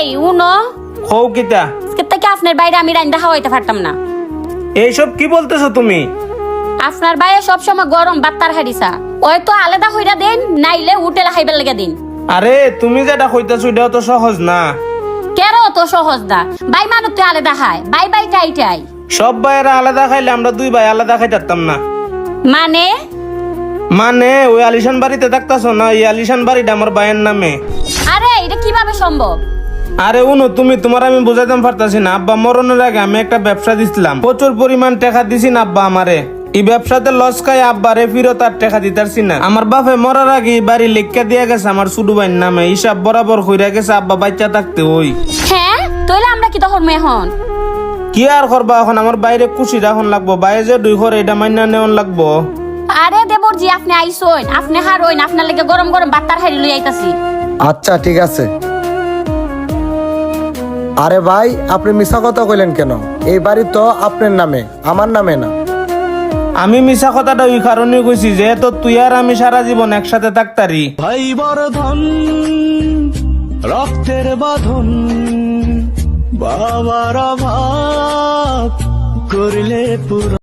এই উনো হও কিতা থেকে আপনার বাইরে আমি রান্না খাওয়াইতে পারতাম না। এইসব কি বলতেছো তুমি? আপনার বাইরে সবসময় গরম বাত্তার হারিসা ওই তো আলাদা হইরা দেন, নাইলে হোটেলে খাইবার লেগে দিন। আরে তুমি যেটা কইতাছো এটাও তো সহজ না। কেন তো সহজ না? বাই মানুষ তো আলাদা খায়, বাই বাই টাই। সব ভাইয়েরা আলাদা খাইলে আমরা দুই ভাই আলাদা খাইতাম না। মানে মানে ওই আলিশান বাড়িতে থাকতাছো না, এই আলিশান বাড়িটা আমার ভাইয়ের নামে। আরে এটা কিভাবে সম্ভব? আরে উনো তুমি, তোমার আমি বুঝাইতাম পারতাছি না। আব্বা মরণের আগে আমি একটা ব্যবসা দিছিলাম, প্রচুর পরিমাণ টাকা দিছি না আব্বা আমারে। এই ব্যবসাতে লস খাই আব্বারে ফিরত আর টাকা দিতারছি না। আমার বাপে মরার আগে এই বাড়ি লেখা দিয়া গেছে আমার ছোট ভাইয়ের নামে, হিসাব বরাবর হইরা গেছে আব্বা বাচ্চা থাকতে। ওই হ্যাঁ তইলে আমরা কি তখন এখন কি আর করবা এখন? আমার বাইরে খুশি রাখন লাগবো, বাইরে যে দুই ঘর এটা মাইনা নেওয়ান লাগবো। আরে দেবরজি আপনি আইসোন, আপনি হারোইন, আপনার লেগে গরম গরম বাত্তার হারি লই আইতাছি। আচ্ছা ঠিক আছে। আরে ভাই আপনি মিছা কথা কইলেন কেন? এই বাড়ি তো আপনার নামে, আমার নামে না। আমি মিছা কথাটা ওই কারণে কইছি যে তো তুই আর আমি সারা জীবন একসাথে থাকতারি। ভাই বর্ধন রক্তের বাঁধন, বাবার অভাব করলে পুরো